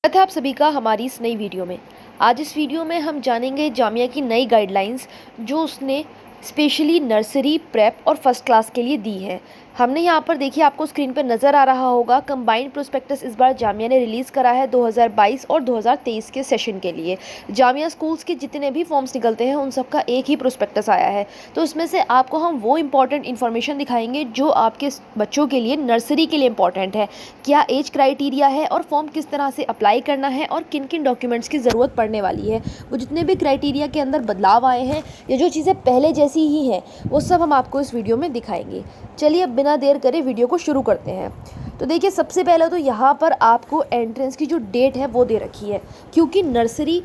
स्वागत है आप सभी का हमारी इस नई वीडियो में। आज इस वीडियो में हम जानेंगे जामिया की नई गाइडलाइंस जो उसने स्पेशली नर्सरी, प्रेप और फर्स्ट क्लास के लिए दी है। हमने यहाँ पर देखिए आपको स्क्रीन पर नज़र आ रहा होगा कंबाइंड प्रोस्पेक्टस इस बार जामिया ने रिलीज़ करा है 2022 और 2023 के सेशन के लिए। जामिया स्कूल्स के जितने भी फॉर्म्स निकलते हैं उन सब का एक ही प्रोस्पेक्टस आया है। तो इसमें से आपको हम वो इम्पॉर्टेंट इन्फॉर्मेशन दिखाएंगे जो आपके बच्चों के लिए नर्सरी के लिए इम्पॉर्टेंट है। क्या एज क्राइटेरिया है और फॉर्म किस तरह से अप्लाई करना है और किन किन डॉक्यूमेंट्स की ज़रूरत पड़ने वाली है। वो जितने भी क्राइटेरिया के अंदर बदलाव आए हैं या जो चीज़ें पहले जैसी ही हैं वो सब हम आपको इस वीडियो में दिखाएंगे। चलिए अब बिना देर करे वीडियो को शुरू करते हैं। तो देखिए सबसे पहले तो यहाँ पर आपको एंट्रेंस की जो डेट है वो दे रखी है, क्योंकि नर्सरी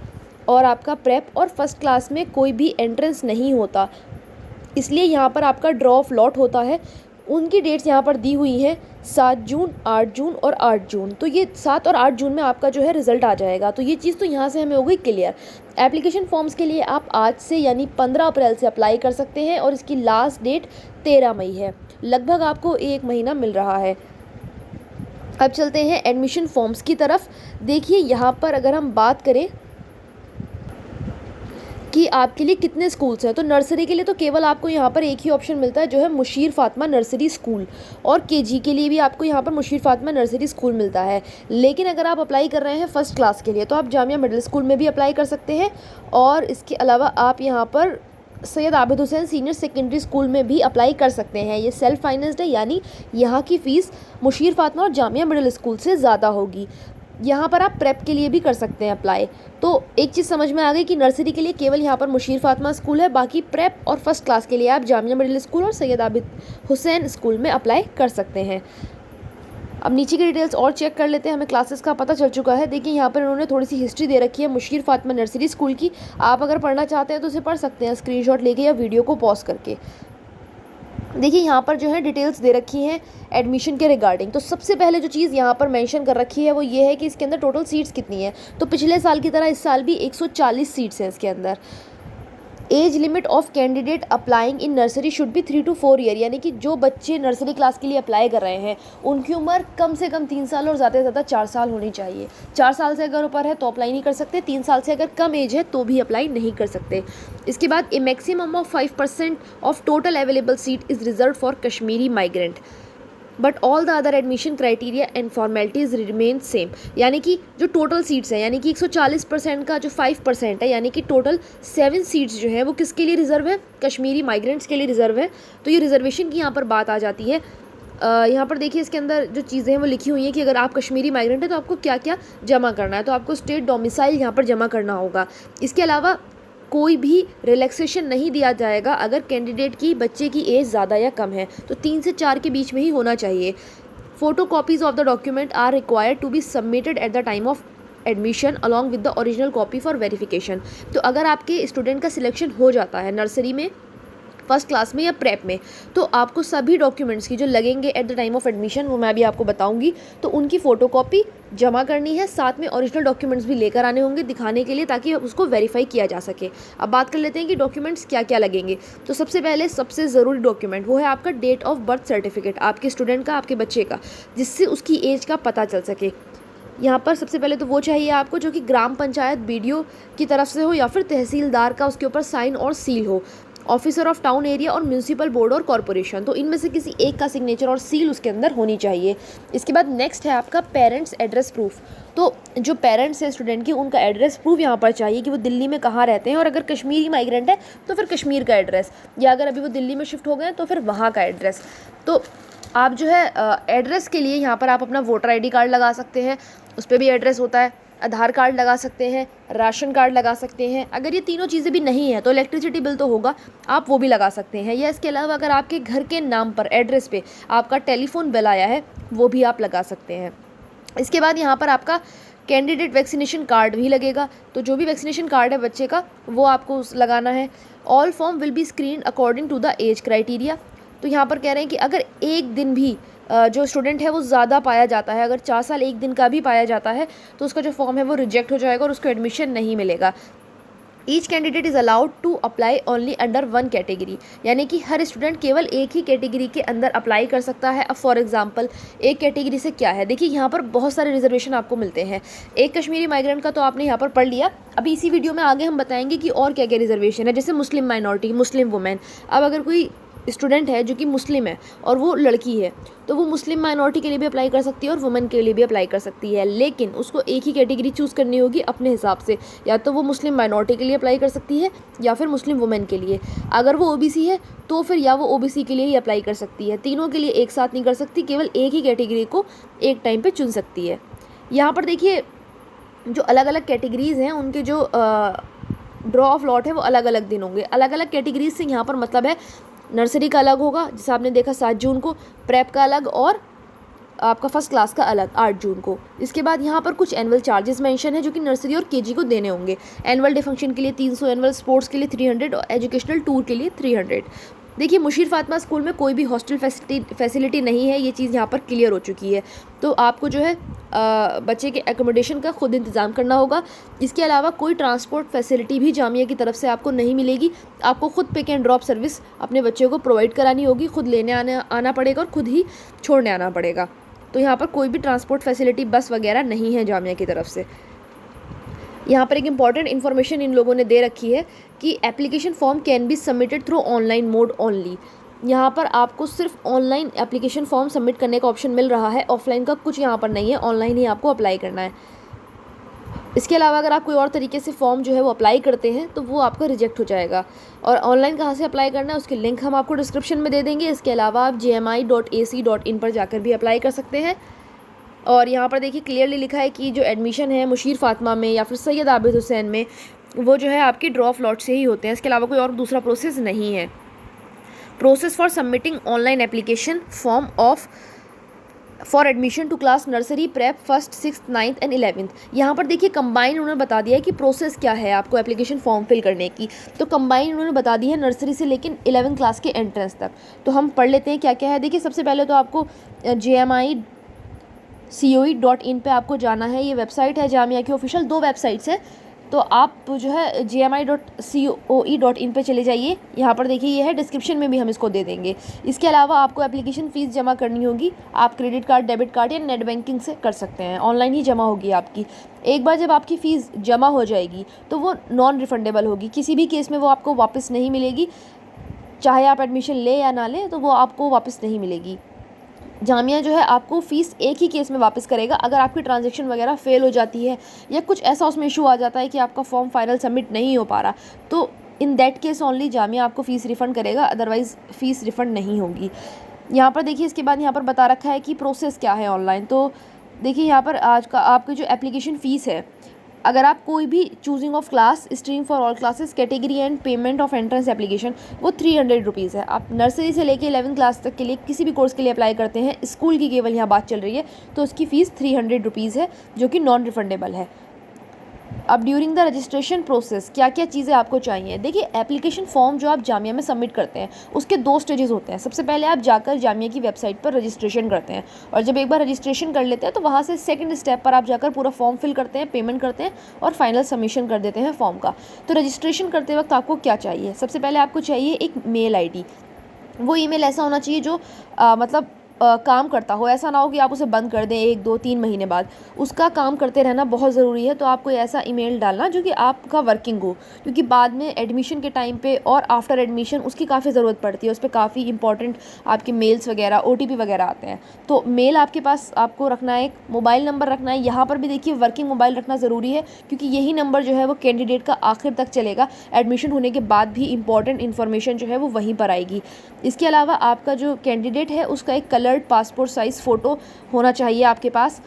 और आपका प्रेप और फर्स्ट क्लास में कोई भी एंट्रेंस नहीं होता, इसलिए यहाँ पर आपका ड्रॉ ऑफ लॉट होता है। उनकी डेट्स यहाँ पर दी हुई हैं 7 जून, 8 जून और 8 जून। तो ये 7 और 8 जून में आपका जो है रिज़ल्ट आ जाएगा। तो ये चीज़ तो यहाँ से हमें हो गई क्लियर। एप्लीकेशन फॉर्म्स के लिए आप आज से यानी 15 अप्रैल से अप्लाई कर सकते हैं और इसकी लास्ट डेट 13 मई है। लगभग आपको 1 महीना मिल रहा है। अब चलते हैं एडमिशन फॉर्म्स की तरफ। देखिए यहाँ पर अगर हम बात करें कि आपके लिए कितने स्कूल्स हैं, तो नर्सरी के लिए तो केवल आपको यहाँ पर एक ही ऑप्शन मिलता है जो है मुशीर फातिमा नर्सरी स्कूल, और केजी के लिए भी आपको यहाँ पर मुशीर फातिमा नर्सरी स्कूल मिलता है। लेकिन अगर आप अप्लाई कर रहे हैं फर्स्ट क्लास के लिए तो आप जामिया मिडिल स्कूल में भी अप्लाई कर सकते हैं, और इसके अलावा आप यहाँ पर Syed Abid Hussain senior secondary school में भी अप्लाई कर सकते हैं। ये सेल्फ फाइनेंस्ड है, यानी यहाँ की फ़ीस मुशीर फातिमा और जामिया मिडिल स्कूल से ज़्यादा होगी। यहाँ पर आप प्रेप के लिए भी कर सकते हैं अप्लाई। तो एक चीज़ समझ में आ गई कि नर्सरी के लिए केवल यहाँ पर मुशीर फातिमा स्कूल है, बाकी प्रेप और फर्स्ट क्लास के लिए आप जामिया मिडिल स्कूल और सैयद आबिद हुसैन स्कूल में अप्लाई कर सकते हैं। अब नीचे की डिटेल्स और चेक कर लेते हैं, हमें क्लासेस का पता चल चुका है। देखिए यहाँ पर इन्होंने थोड़ी सी हिस्ट्री दे रखी है मुशीर फातिमा नर्सरी स्कूल की। आप अगर पढ़ना चाहते हैं तो उसे पढ़ सकते हैं स्क्रीनशॉट लेके या वीडियो को पॉज करके। देखिए यहाँ पर जो है डिटेल्स दे रखी हैं एडमिशन के रिगार्डिंग। तो सबसे पहले जो चीज़ यहाँ पर मेंशन कर रखी है वो ये है कि इसके अंदर टोटल सीट्स कितनी है। तो पिछले साल की तरह इस साल भी 140 सीट्स हैं इसके अंदर। Age limit of candidate applying in nursery should be 3 to 4 year, यानी कि जो बच्चे नर्सरी क्लास के लिए अप्लाई कर रहे हैं उनकी उम्र कम से कम 3 साल और ज़्यादा से ज़्यादा 4 साल होनी चाहिए। 4 साल से अगर ऊपर है तो अप्लाई नहीं कर सकते, 3 साल से अगर कम एज है तो भी अप्लाई नहीं कर सकते। इसके बाद a maximum of 5% of total available seat is reserve for Kashmiri migrant but all the other admission criteria and formalities remain same. यानी कि जो टोटल सीट्स हैं, यानी कि 140% का जो 5% है, यानी कि टोटल 7 सीट्स जो हैं वो किसके लिए रिज़र्व है, कश्मीरी माइग्रेंट्स के लिए रिज़र्व है। तो ये रिजर्वेशन की यहाँ पर बात आ जाती है। यहाँ पर देखिए इसके अंदर जो चीज़ें हैं वो लिखी हुई हैं कि अगर आप कश्मीरी माइग्रेंट हैं तो आपको क्या क्या जमा करना है। तो आपको स्टेट डोमिसाइल यहाँ पर जमा करना होगा। इसके अलावा कोई भी रिलैक्सेशन नहीं दिया जाएगा अगर कैंडिडेट की बच्चे की एज ज़्यादा या कम है, तो 3 से 4 के बीच में ही होना चाहिए। Photocopies of the document are required to be submitted at the time of admission along with the original copy for verification. तो अगर आपके स्टूडेंट का सिलेक्शन हो जाता है नर्सरी में, फर्स्ट क्लास में या प्रेप में, तो आपको सभी डॉक्यूमेंट्स की जो लगेंगे eight the time of admission वो मैं अभी आपको बताऊंगी, तो उनकी फ़ोटोकॉपी जमा करनी है। साथ में ओरिजिनल डॉक्यूमेंट्स भी लेकर आने होंगे दिखाने के लिए, ताकि उसको वेरीफाई किया जा सके। अब बात कर लेते हैं कि डॉक्यूमेंट्स क्या क्या लगेंगे। तो सबसे पहले सबसे ज़रूरी डॉक्यूमेंट वो है आपका डेट ऑफ बर्थ सर्टिफिकेट, आपके स्टूडेंट का, आपके बच्चे का, जिससे उसकी एज का पता चल सके। यहाँ पर सबसे पहले तो वो चाहिए आपको जो कि ग्राम पंचायत बीडीओ की तरफ से हो या फिर तहसीलदार का उसके ऊपर साइन और सील हो, ऑफिसर ऑफ टाउन एरिया और म्यूनिसिपल बोर्ड और कॉरपोरेशन। तो इनमें से किसी एक का सिग्नेचर और सील उसके अंदर होनी चाहिए। इसके बाद नेक्स्ट है आपका पेरेंट्स एड्रेस प्रूफ। तो जो पेरेंट्स हैं स्टूडेंट की, उनका एड्रेस प्रूफ यहाँ पर चाहिए कि वो दिल्ली में कहाँ रहते हैं, और अगर कश्मीरी माइग्रेंट है तो फिर कश्मीर का एड्रेस, या अगर अभी वो दिल्ली में शिफ्ट हो गए हैं तो फिर वहाँ का एड्रेस। तो आप जो है एड्रेस के लिए यहाँ पर आप अपना वोटर ID कार्ड लगा सकते हैं, उस पर भी एड्रेस होता है। आधार कार्ड लगा सकते हैं, राशन कार्ड लगा सकते हैं। अगर ये तीनों चीज़ें भी नहीं है तो इलेक्ट्रिसिटी बिल तो होगा, आप वो भी लगा सकते हैं। या इसके अलावा अगर आपके घर के नाम पर एड्रेस पे आपका टेलीफोन बिल आया है वो भी आप लगा सकते हैं। इसके बाद यहाँ पर आपका कैंडिडेट वैक्सीनेशन कार्ड भी लगेगा। तो जो भी वैक्सीनेशन कार्ड है बच्चे का वो आपको लगाना है। All form will be screen according to the age criteria. तो यहाँ पर कह रहे हैं कि अगर एक दिन भी जो स्टूडेंट है वो ज़्यादा पाया जाता है, अगर 4 साल 1 दिन का भी पाया जाता है तो उसका जो फॉर्म है वो रिजेक्ट हो जाएगा और उसको एडमिशन नहीं मिलेगा। Each candidate is allowed to apply only under one category, यानी कि हर स्टूडेंट केवल एक ही कैटेगरी के अंदर अप्लाई कर सकता है। अब फॉर एग्जांपल एक कैटेगरी से क्या है, देखिए यहाँ पर बहुत सारे रिजर्वेशन आपको मिलते हैं। एक कश्मीरी माइग्रेंट का तो आपने यहाँ पर पढ़ लिया, अभी इसी वीडियो में आगे हम बताएंगे कि और क्या क्या रिजर्वेशन है, जैसे मुस्लिम माइनॉरिटी, मुस्लिम वुमेन। अब अगर कोई स्टूडेंट है जो कि मुस्लिम है और वो लड़की है, तो वो मुस्लिम माइनॉरिटी के लिए भी अप्लाई कर सकती है और वुमेन के लिए भी अप्लाई कर सकती है, लेकिन उसको एक ही कैटेगरी चूज़ करनी होगी अपने हिसाब से। या तो वो मुस्लिम माइनॉरिटी के लिए अप्लाई कर सकती है या फिर मुस्लिम वुमेन के लिए। अगर वो ओबीसी है तो फिर या वो ओबीसी के लिए ही अप्लाई कर सकती है, तीनों के लिए एक साथ नहीं कर सकती, केवल एक ही कैटेगरी को एक टाइम पर चुन सकती है। यहाँ पर देखिए जो अलग अलग कैटेगरीज़ हैं उनके जो ड्रॉ ऑफ लॉट है वो अलग अलग दिन होंगे। अलग अलग कैटेगरीज से यहाँ पर मतलब है नर्सरी का अलग होगा, जैसे आपने देखा 7 जून को, प्रेप का अलग और आपका फर्स्ट क्लास का अलग 8 जून को। इसके बाद यहाँ पर कुछ एनुअल चार्जेस मेंशन है जो कि नर्सरी और केजी को देने होंगे। एनुअल डे फंक्शन के लिए 300, एनुअल स्पोर्ट्स के लिए 300 और एजुकेशनल टूर के लिए 300। देखिए मुशीर फातिमा स्कूल में कोई भी हॉस्टल फैसिलिटी नहीं है, ये चीज़ यहाँ पर क्लियर हो चुकी है। तो आपको जो है बच्चे के एकोमोडेशन का खुद इंतज़ाम करना होगा। इसके अलावा कोई ट्रांसपोर्ट फैसिलिटी भी जामिया की तरफ से आपको नहीं मिलेगी। आपको खुद पिक एंड ड्रॉप सर्विस अपने बच्चों को प्रोवाइड करानी होगी, खुद लेने आना पड़ेगा और खुद ही छोड़ने आना पड़ेगा। तो यहाँ पर कोई भी ट्रांसपोर्ट फैसिलिटी बस वगैरह नहीं है जामिया की तरफ से। यहाँ पर एक इम्पॉर्टेंट इन्फॉर्मेशन इन लोगों ने दे रखी है कि application form can be submitted through online mode only. यहाँ पर आपको सिर्फ ऑनलाइन एप्लीकेशन फॉर्म सबमिट करने का ऑप्शन मिल रहा है, ऑफलाइन का कुछ यहाँ पर नहीं है, ऑनलाइन ही आपको अप्लाई करना है। इसके अलावा अगर आप कोई और तरीके से फॉर्म जो है वो अप्लाई करते हैं तो वो आपका रिजेक्ट हो जाएगा। और ऑनलाइन कहाँ से अप्लाई करना है उसकी लिंक हम आपको डिस्क्रिप्शन में दे देंगे। इसके अलावा आप jmi.ac.in पर जाकर भी अप्लाई कर सकते हैं। और यहाँ पर देखिए क्लियरली लिखा है कि जो एडमिशन है मुशीर फातिमा में या फिर सैयद आबिद हुसैन में, वो जो है आपके ड्रॉ ऑफ लॉट से ही होते हैं। इसके अलावा कोई और दूसरा प्रोसेस नहीं है। Process for submitting online application form for admission to class nursery, prep, 1st, 6th, 9th and 11th। यहाँ पर देखिए कंबाइन उन्होंने बता दिया है कि प्रोसेस क्या है आपको एप्लीकेशन फॉर्म फिल करने की। तो कंबाइन उन्होंने बता दी है नर्सरी से लेकिन 11th क्लास के एंट्रेंस तक। तो हम पढ़ लेते हैं क्या क्या है। देखिए सबसे पहले तो आपको jmi.coe.in पे आपको जाना है। ये वेबसाइट है जामिया की ऑफिशियल, 2 वेबसाइट्स है। तो आप जो है jmi.coe.in पे चले जाइए। यहाँ पर देखिए ये है, डिस्क्रिप्शन में भी हम इसको दे देंगे। इसके अलावा आपको एप्लीकेशन फ़ीस जमा करनी होगी। आप क्रेडिट कार्ड, डेबिट कार्ड या नेट बैंकिंग से कर सकते हैं, ऑनलाइन ही जमा होगी आपकी। एक बार जब आपकी फ़ीस जमा हो जाएगी तो वो नॉन रिफंडेबल होगी, किसी भी केस में वो आपको वापस नहीं मिलेगी। चाहे आप एडमिशन लें या ना लें तो वो आपको वापस नहीं मिलेगी। जामिया जो है आपको फ़ीस एक ही केस में वापस करेगा, अगर आपकी ट्रांजैक्शन वगैरह फ़ेल हो जाती है या कुछ ऐसा उसमें इशू आ जाता है कि आपका फॉर्म फाइनल सबमिट नहीं हो पा रहा, तो in that case only Jamia आपको फ़ीस रिफ़ंड करेगा, अदरवाइज़ फ़ीस रिफ़ंड नहीं होगी। यहाँ पर देखिए इसके बाद यहाँ पर बता रखा है कि प्रोसेस क्या है ऑनलाइन। तो देखिए यहाँ पर आज का आपकी जो एप्लीकेशन फ़ीस है, अगर आप कोई भी choosing of class, stream for all classes, category and payment of entrance application, वो 300 रुपीज़ है। आप नर्सरी से लेके 11th क्लास तक के लिए किसी भी कोर्स के लिए अप्लाई करते हैं, स्कूल की केवल यहाँ बात चल रही है, तो उसकी फ़ीस 300 रुपीज़ है जो कि नॉन रिफंडेबल है। अब ड्यूरिंग द रजिस्ट्रेशन प्रोसेस क्या क्या चीज़ें आपको चाहिए। देखिए एप्लीकेशन फॉर्म जो आप जामिया में सबमिट करते हैं उसके 2 स्टेजेस होते हैं। सबसे पहले आप जाकर जामिया की वेबसाइट पर रजिस्ट्रेशन करते हैं, और जब एक बार रजिस्ट्रेशन कर लेते हैं तो वहाँ से सेकंड स्टेप पर आप जाकर पूरा फॉर्म फिल करते हैं, पेमेंट करते हैं और फाइनल सबमिशन कर देते हैं फॉर्म का। तो रजिस्ट्रेशन करते वक्त आपको क्या चाहिए, सबसे पहले आपको चाहिए एक मेल ID। वो ईमेल ऐसा होना चाहिए जो मतलब काम करता हो, ऐसा ना हो कि आप उसे बंद कर दें 1, 2, 3 महीने बाद। उसका काम करते रहना बहुत ज़रूरी है। तो आपको ऐसा ईमेल डालना जो कि आपका वर्किंग हो, क्योंकि बाद में एडमिशन के टाइम पे और आफ्टर एडमिशन उसकी काफ़ी ज़रूरत पड़ती है। उस पर काफ़ी इंपॉर्टेंट आपके मेल्स वगैरह, OTP वगैरह आते हैं। तो मेल आपके पास आपको रखना है, एक मोबाइल नंबर रखना है। यहाँ पर भी देखिए वर्किंग मोबाइल रखना ज़रूरी है, क्योंकि यही नंबर जो है वो कैंडिडेट का आखिर तक चलेगा। एडमिशन होने के बाद भी इंपॉर्टेंट इन्फॉर्मेशन जो है वो वहीं पर आएगी। इसके अलावा आपका जो कैंडिडेट है उसका एक कलर्ड पासपोर्ट साइज़ फ़ोटो होना चाहिए आपके पास।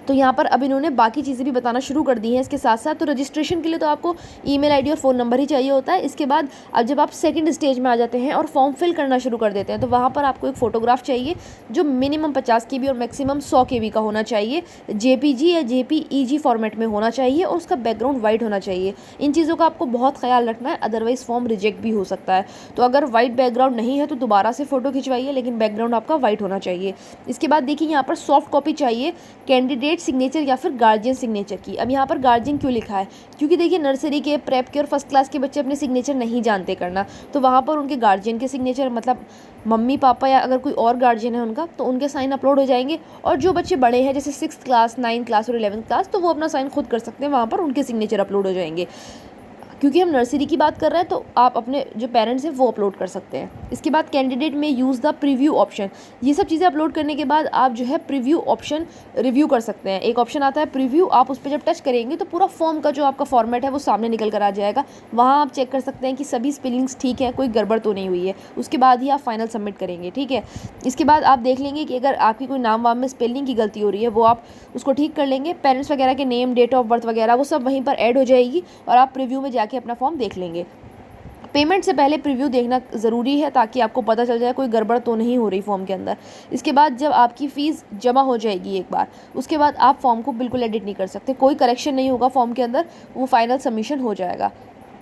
तो यहाँ पर अब इन्होंने बाकी चीज़ें भी बताना शुरू कर दी हैं इसके साथ साथ। तो रजिस्ट्रेशन के लिए तो आपको ईमेल ID और फ़ोन नंबर ही चाहिए होता है। इसके बाद अब जब आप सेकंड स्टेज में आ जाते हैं और फॉर्म फिल करना शुरू कर देते हैं, तो वहाँ पर आपको एक फ़ोटोग्राफ चाहिए जो मिनिमम 50 KB और मैक्सिमम 100 KB का होना चाहिए। JPG या JPEG फॉर्मेट में होना चाहिए और उसका बैकग्राउंड वाइट होना चाहिए। इन चीज़ों का आपको बहुत ख्याल रखना है, अदरवाइज़ फॉर्म रिजेक्ट भी हो सकता है। तो अगर वाइट बैकग्राउंड नहीं है तो दोबारा से फ़ोटो खिंचवाइए, लेकिन बैकग्राउंड आपका वाइट होना चाहिए। इसके बाद देखिए यहाँ पर सॉफ्ट कॉपी चाहिए कैंडिडेट कैंडिडेट सिग्नेचर या फिर गार्जियन सिग्नेचर की। अब यहाँ पर गार्जियन क्यों लिखा है, क्योंकि देखिए नर्सरी के, प्रेप के और फर्स्ट क्लास के बच्चे अपने सिग्नेचर नहीं जानते करना, तो वहाँ पर उनके गार्जियन के सिग्नेचर, मतलब मम्मी पापा या अगर कोई और गार्जियन है उनका, तो उनके साइन अपलोड हो जाएंगे। और जो बच्चे बड़े हैं जैसे 6th क्लास, 9th क्लास और 11th क्लास, तो वो अपना साइन खुद कर सकते हैं, वहाँ पर उनके सिग्नेचर अपलोड हो जाएंगे। क्योंकि हम नर्सरी की बात कर रहे हैं तो आप अपने जो पेरेंट्स हैं वो अपलोड कर सकते हैं। इसके बाद कैंडिडेट में यूज़ द प्रीव्यू ऑप्शन, ये सब चीज़ें अपलोड करने के बाद आप जो है प्रीव्यू ऑप्शन रिव्यू कर सकते हैं। एक ऑप्शन आता है प्रीव्यू, आप उस पर जब टच करेंगे तो पूरा फॉर्म का जो आपका फॉर्मेट है वो सामने निकल कर आ जाएगा। वहाँ आप चेक कर सकते हैं कि सभी स्पेलिंग्स ठीक है, कोई गड़बड़ तो नहीं हुई है। उसके बाद ही आप फाइनल सबमिट करेंगे, ठीक है। इसके बाद आप देख लेंगे कि अगर आपकी कोई नाम वाम में स्पेलिंग की गलती हो रही है वो आप उसको ठीक कर लेंगे। पेरेंट्स वगैरह के नेम, डेट ऑफ बर्थ वगैरह वो सब वहीं पर ऐड हो जाएगी और आप प्रीव्यू में जाके अपना फॉर्म देख लेंगे। पेमेंट से पहले प्रीव्यू देखना ज़रूरी है ताकि आपको पता चल जाए कोई गड़बड़ तो नहीं हो रही फॉर्म के अंदर। इसके बाद जब आपकी फ़ीस जमा हो जाएगी एक बार, उसके बाद आप फॉर्म को बिल्कुल एडिट नहीं कर सकते, कोई करेक्शन नहीं होगा फॉर्म के अंदर, वो फाइनल सबमिशन हो जाएगा।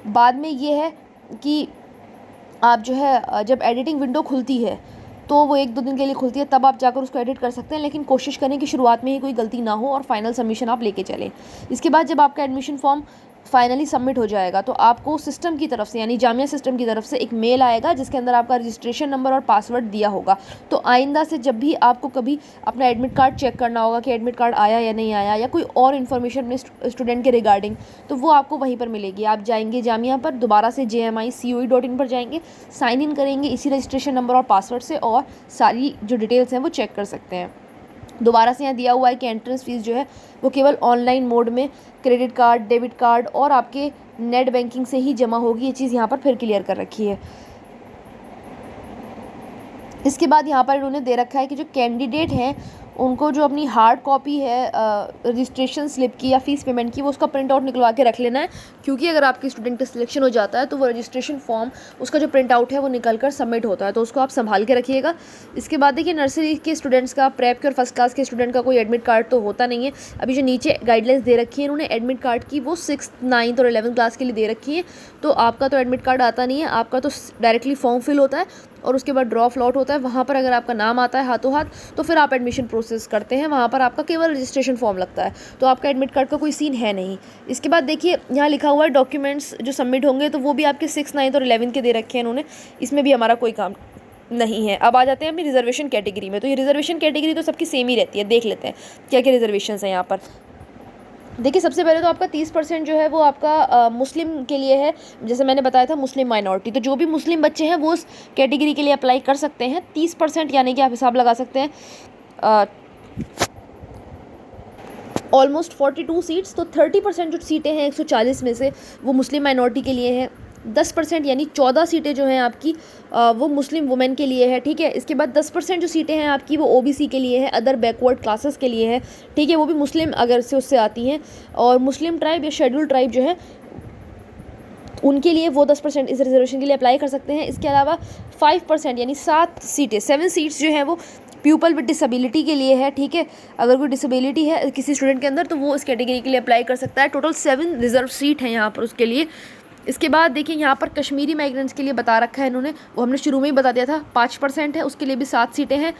बाद में ये है कि आप जो है जब एडिटिंग विंडो खुलती है तो वो 1-2 दिन के लिए खुलती है, तब आप जाकर उसको एडिट कर सकते हैं, लेकिन कोशिश करें कि शुरुआत में ही कोई गलती ना हो और फाइनल सबमिशन आप लेके चलें। इसके बाद जब आपका एडमिशन फॉर्म फाइनली सबमिट हो जाएगा तो आपको सिस्टम की तरफ से, यानी जामिया सिस्टम की तरफ से एक मेल आएगा जिसके अंदर आपका रजिस्ट्रेशन नंबर और पासवर्ड दिया होगा। तो आइंदा से जब भी आपको कभी अपना एडमिट कार्ड चेक करना होगा कि एडमिट कार्ड आया या नहीं आया, या कोई और इन्फॉर्मेशन अपने स्टूडेंट के रिगार्डिंग, तो वो आपको वहीं पर मिलेगी। आप जाएंगे जामिया पर, दोबारा से jmicoe.in पर जाएंगे, साइन इन करेंगे इसी रजिस्ट्रेशन नंबर और पासवर्ड से, और सारी जो डिटेल्स हैं वो चेक कर सकते हैं। दोबारा से यहाँ दिया हुआ है कि एंट्रेंस फ़ीस जो है वो केवल ऑनलाइन मोड में क्रेडिट कार्ड, डेबिट कार्ड और आपके नेट बैंकिंग से ही जमा होगी। ये चीज़ यहाँ पर फिर क्लियर कर रखी है। इसके बाद यहाँ पर इन्होंने दे रखा है कि जो कैंडिडेट हैं उनको जो अपनी हार्ड कॉपी है रजिस्ट्रेशन स्लिप की या फ़ीस पेमेंट की, वो उसका प्रिंट आउट निकलवा के रख लेना है, क्योंकि अगर आपके स्टूडेंट का सिलेक्शन हो जाता है तो वो रजिस्ट्रेशन फॉर्म, उसका जो प्रिंट आउट है वो निकल कर सबमिट होता है, तो उसको आप संभाल के रखिएगा। इसके बाद देखिए नर्सरी के स्टूडेंट्स का, प्रेप के और फर्स्ट क्लास के स्टूडेंट का कोई एडमिट कार्ड तो होता नहीं है। अभी जो नीचे गाइडलाइंस दे रखी है इन्होंने एडमिट कार्ड की, वो 6th, 9th और 11th क्लास के लिए दे रखी है। तो आपका तो एडमिट कार्ड आता नहीं है, आपका तो डायरेक्टली फॉर्म फिल होता है और उसके बाद ड्रॉ फ्लॉट होता है। वहाँ पर अगर आपका नाम आता है हाथों हाथ तो फिर आप एडमिशन प्रोसेस करते हैं, वहाँ पर आपका केवल रजिस्ट्रेशन फॉर्म लगता है, तो आपका एडमिट कार्ड का कोई सीन है नहीं। इसके बाद देखिए यहाँ लिखा हुआ है डॉक्यूमेंट्स जो सबमिट होंगे, तो वो भी आपके 6th, 9th और 11th के दे रखे हैं इन्होंने, इसमें भी हमारा कोई काम नहीं है। अब आ जाते हैं अपनी रिजर्वेशन कैटेगरी में। तो ये रिजर्वेशन कैटेगरी तो सबकी सेम ही रहती है, देख लेते हैं क्या क्या रिजर्वेशन हैं यहाँ पर। देखिए सबसे पहले तो आपका 30% जो है वो आपका मुस्लिम के लिए है, जैसे मैंने बताया था मुस्लिम माइनॉरिटी, तो जो भी मुस्लिम बच्चे हैं वो उस कैटेगरी के लिए अप्लाई कर सकते हैं। 30% यानी कि आप हिसाब लगा सकते हैं ऑलमोस्ट 42 सीट्स, तो 30% जो सीटें हैं 140 में से वो मुस्लिम माइनॉरिटी के लिए हैं। 10% यानी 14 सीटें जो हैं आपकी वो मुस्लिम वुमेन के लिए है, ठीक है। इसके बाद 10% जो सीटें हैं आपकी वो ओबीसी के लिए है, अदर बैकवर्ड क्लासेस के लिए है, ठीक है, वो भी मुस्लिम अगर से उससे आती हैं, और मुस्लिम ट्राइब या शेड्यूल ट्राइब जो है उनके लिए वो 10% इस रिजर्वेशन के लिए अप्लाई कर सकते हैं। इसके अलावा 5% यानी 7 सीट्स जो हैं वो पीपल विद डिसेबिलिटी के लिए है, ठीक है। अगर कोई डिसेबिलिटी है किसी स्टूडेंट के अंदर तो वो इस कैटेगरी के लिए अप्लाई कर सकता है। टोटल 7 रिजर्व सीट हैं यहाँ पर उसके लिए। इसके बाद देखिए यहाँ पर कश्मीरी माइग्रेंट्स के लिए बता रखा है इन्होंने, वो हमने शुरू में ही बता दिया था, 5% है, उसके लिए भी 7 सीटें हैं।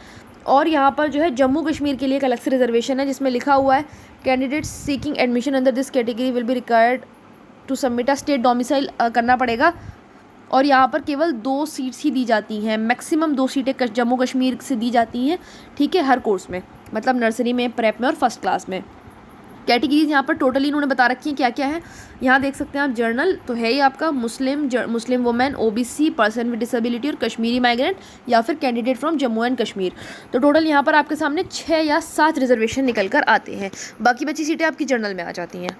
और यहाँ पर जो है जम्मू कश्मीर के लिए एक अलग से रिजर्वेशन है जिसमें लिखा हुआ है candidates seeking admission under this category will be required to submit a state domicile करना पड़ेगा। और यहाँ पर केवल 2 सीट्स ही दी जाती हैं, मैक्सिमम 2 सीटें जम्मू कश्मीर से दी जाती हैं, ठीक है, हर कोर्स में, मतलब नर्सरी में, प्रेप में और फर्स्ट क्लास में। कैटेगरीज यहाँ पर टोटली इन्होंने बता रखी हैं क्या क्या है, यहाँ देख सकते हैं आप। जर्नल तो है ही आपका, Muslim women, OBC, person with disability और कश्मीरी माइग्रेंट या फिर candidate from Jammu and Kashmir. तो टोटल यहाँ पर आपके सामने 6 या 7 रिजर्वेशन निकल कर आते हैं, बाकी बची सीटें आपकी जर्नल में आ जाती हैं।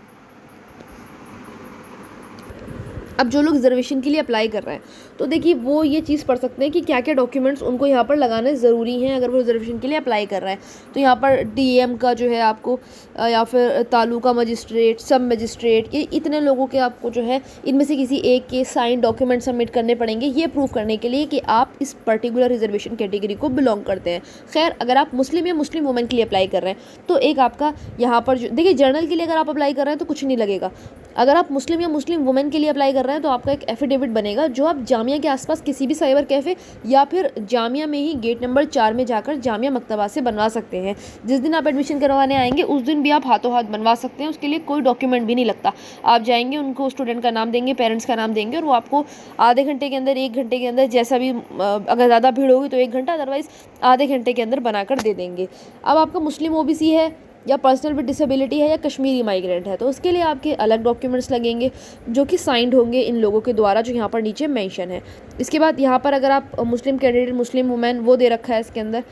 अब जो लोग रिजर्वेशन के लिए अप्लाई कर रहे हैं तो देखिए वो ये चीज़ पढ़ सकते हैं कि क्या क्या डॉक्यूमेंट्स उनको यहाँ पर लगाने ज़रूरी हैं अगर वो रिजर्वेशन के लिए अप्लाई कर रहे हैं। तो यहाँ पर डीएम का जो है आपको या फिर तालुका मजिस्ट्रेट, सब मजिस्ट्रेट, ये इतने लोगों के आपको जो है इनमें से किसी एक के साइन डॉक्यूमेंट सबमिट करने पड़ेंगे, ये प्रूव करने के लिए कि आप इस पर्टिकुलर रिजर्वेशन कैटेगरी को बिलोंग करते हैं। खैर अगर आप मुस्लिम या मुस्लिम वुमेन के लिए अप्लाई कर रहे हैं तो एक आपका यहाँ पर जो देखिए जर्नल के लिए अगर आप अप्लाई कर रहे हैं तो कुछ नहीं लगेगा। अगर आप मुस्लिम या मुस्लिम वुमेन के लिए अप्लाई कर रहे हैं तो आपका एक एफिडेविट बनेगा जो आप जामिया के आसपास किसी भी साइबर कैफ़े या फिर जामिया में ही गेट नंबर 4 में जाकर जामिया मकतबा से बनवा सकते हैं। जिस दिन आप एडमिशन करवाने आएंगे उस दिन भी आप हाथों हाथ बनवा सकते हैं, उसके लिए कोई डॉक्यूमेंट भी नहीं लगता। आप जाएंगे, उनको स्टूडेंट का नाम देंगे, पेरेंट्स का नाम देंगे और वो आपको आधे घंटे के अंदर, 1 घंटे के अंदर, जैसा भी, अगर ज़्यादा भीड़ होगी तो 1 घंटा, अदरवाइज़ आधे घंटे के अंदर बनाकर दे देंगे। अब आपका मुस्लिम ओबीसी है या पर्सनल विद डिसेबिलिटी है या कश्मीरी माइग्रेंट है तो उसके लिए आपके अलग डॉक्यूमेंट्स लगेंगे जो कि साइंड होंगे इन लोगों के द्वारा, जो यहाँ पर नीचे मेंशन है। इसके बाद यहाँ पर अगर आप मुस्लिम कैंडिडेट, मुस्लिम वुमेन, वो दे रखा है इसके अंदर।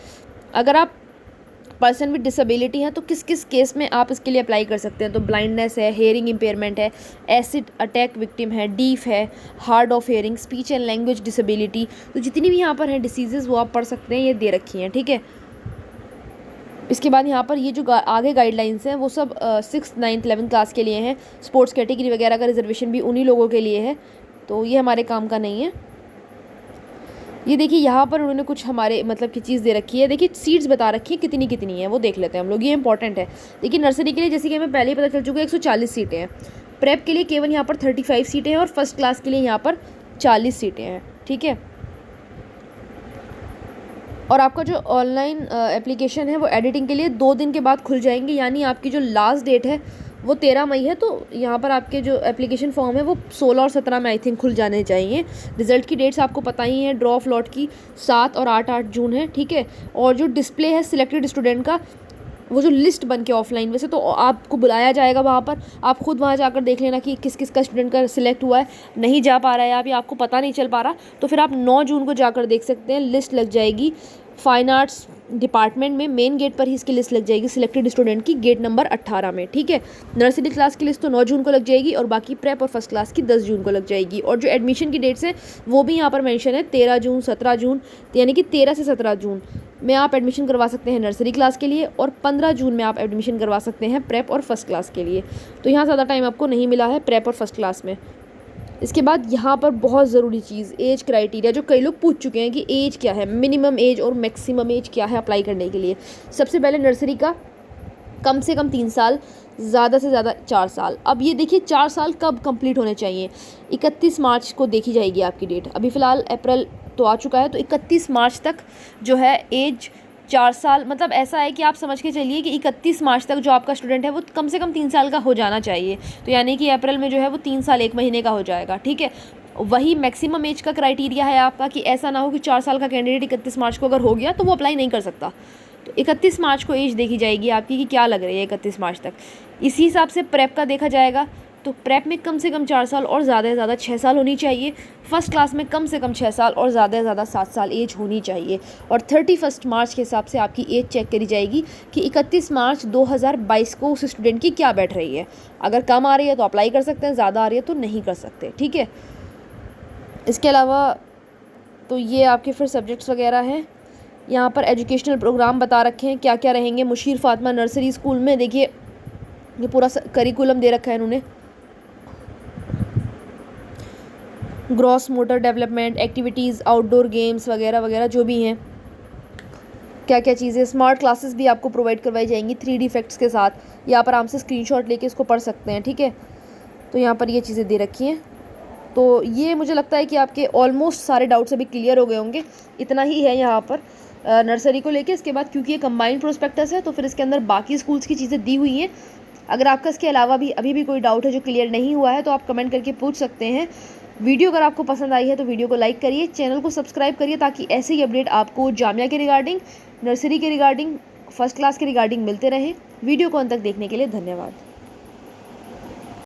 अगर आप पर्सन विद डिसेबिलिटी हैं तो किस किस केस में आप इसके लिए अप्लाई कर सकते हैं, तो ब्लाइंडनेस है, हेयरिंग इम्पेयरमेंट है, एसिड अटैक विक्टिम है, डीफ है, hard of hearing, speech and language disability, तो जितनी भी यहाँ पर हैं डिसीजेज़ वो आप पढ़ सकते हैं, ये दे रखी हैं, ठीक है। इसके बाद यहाँ पर ये जो आगे गाइडलाइंस हैं वो सब 6th 9th 11th क्लास के लिए हैं। स्पोर्ट्स कैटेगरी वगैरह का रिजर्वेशन भी उन्हीं लोगों के लिए है, तो ये हमारे काम का नहीं है। ये देखिए यहाँ पर उन्होंने कुछ हमारे मतलब की चीज़ दे रखी है। देखिए सीट्स बता रखी है कितनी कितनी है, वो देख लेते हैं हम लोग, ये इंपॉर्टेंट है। देखिए नर्सरी के लिए जैसे कि हमें पहले ही पता चल चुका है 140 सीटें हैं, प्रेप के लिए केवल यहाँ पर 35 सीटें हैं और फर्स्ट क्लास के लिए यहाँ पर 40 सीटें हैं, ठीक है। और आपका जो ऑनलाइन एप्लीकेशन है वो एडिटिंग के लिए 2 दिन के बाद खुल जाएंगे, यानी आपकी जो लास्ट डेट है वो 13 मई है, तो यहाँ पर आपके जो एप्लीकेशन फॉर्म है वो 16 और 17 में आई थिंक खुल जाने चाहिए। रिज़ल्ट की डेट्स आपको पता ही है, ड्रॉ ऑफ लॉट की 7 और 8 जून है, ठीक है। और जो डिस्प्ले है सिलेक्टेड स्टूडेंट का, वो जो लिस्ट बन के ऑफलाइन, वैसे तो आपको बुलाया जाएगा वहाँ पर, आप खुद वहाँ जाकर देख लेना कि किस किस का स्टूडेंट का सिलेक्ट हुआ है। नहीं जा पा रहा है आप या आपको पता नहीं चल पा रहा तो फिर आप 9 जून को जाकर देख सकते हैं, लिस्ट लग जाएगी फाइन आर्ट्स डिपार्टमेंट में, मेन गेट पर ही इसकी लिस्ट लग जाएगी सिलेक्टेड स्टूडेंट की, गेट नंबर 18 में, ठीक है। नर्सरी क्लास की लिस्ट तो 9 जून को लग जाएगी और बाकी प्रेप और फर्स्ट क्लास की 10 जून को लग जाएगी। और जो एडमिशन की डेट्स हैं वो भी यहाँ पर मेंशन है, 13 जून 17 जून, यानी कि 13 से 17 जून में आप एडमिशन करवा सकते हैं नर्सरी क्लास के लिए और 15 जून में आप एडमिशन करवा सकते हैं प्रेप और फर्स्ट क्लास के लिए। तो यहाँ ज़्यादा टाइम आपको नहीं मिला है प्रेप और फर्स्ट क्लास में। इसके बाद यहाँ पर बहुत ज़रूरी चीज़, एज क्राइटेरिया, जो कई लोग पूछ चुके हैं कि एज क्या है, मिनिमम एज और मैक्सिमम एज क्या है अप्लाई करने के लिए। सबसे पहले नर्सरी का कम से कम 3 साल, ज़्यादा से ज़्यादा 4 साल। अब ये देखिए 4 साल कब कंप्लीट होने चाहिए, 31 मार्च को देखी जाएगी आपकी डेट। अभी फ़िलहाल अप्रैल तो आ चुका है, तो 31 मार्च तक जो है एज 4 साल, मतलब ऐसा है कि आप समझ के चलिए कि 31 मार्च तक जो आपका स्टूडेंट है वो कम से कम 3 साल का हो जाना चाहिए। तो यानी कि अप्रैल में जो है वो 3 साल 1 महीने का हो जाएगा, ठीक है। वही मैक्सिमम एज का क्राइटेरिया है आपका कि ऐसा ना हो कि 4 साल का कैंडिडेट 31 मार्च को अगर हो गया तो वो अप्लाई नहीं कर सकता। तो 31 मार्च को एज देखी जाएगी आपकी कि क्या लग रही है 31 मार्च तक। इसी हिसाब से प्रेप का देखा जाएगा, तो प्रेप में कम से कम 4 साल और ज़्यादा से ज़्यादा 6 साल होनी चाहिए। फर्स्ट क्लास में कम से कम 6 साल और ज़्यादा से ज़्यादा 7 साल एज होनी चाहिए। और 31 मार्च के हिसाब से आपकी एज चेक करी जाएगी कि 31 मार्च 2022 को उस स्टूडेंट की क्या बैठ रही है। अगर कम आ रही है तो अप्लाई कर सकते हैं, ज़्यादा आ रही है तो नहीं कर सकते, ठीक है। इसके अलावा तो ये आपके फिर सब्जेक्ट्स वगैरह हैं। यहाँ पर एजुकेशनल प्रोग्राम बता रखे हैं क्या क्या रहेंगे मुशीर फातिमा नर्सरी स्कूल में। देखिए ये पूरा करिकुलम दे रखा है इन्होंने, gross motor development, activities, outdoor games वगैरह वगैरह जो भी हैं, क्या क्या चीज़ें। स्मार्ट क्लासेस भी आपको प्रोवाइड करवाई जाएंगी 3D इफेक्ट्स के साथ, या आप आराम से स्क्रीनशॉट लेके इसको पढ़ सकते हैं, ठीक है। तो यहाँ पर ये चीज़ें दे रखी हैं। तो ये मुझे लगता है कि आपके ऑलमोस्ट सारे डाउट्स अभी क्लियर हो गए होंगे। इतना ही है यहाँ पर नर्सरी को लेके। इसके बाद क्योंकि ये कंबाइंड प्रोस्पेक्टस है तो फिर इसके अंदर बाकी स्कूल्स की चीज़ें दी हुई हैं। अगर आपका इसके अलावा भी अभी भी कोई डाउट है जो क्लियर नहीं हुआ है तो आप कमेंट करके पूछ सकते हैं। वीडियो अगर आपको पसंद आई है तो वीडियो को लाइक करिए, चैनल को सब्सक्राइब करिए ताकि ऐसे ही अपडेट आपको जामिया के रिगार्डिंग, नर्सरी के रिगार्डिंग, फर्स्ट क्लास के रिगार्डिंग मिलते रहें। वीडियो को अंत तक देखने के लिए धन्यवाद।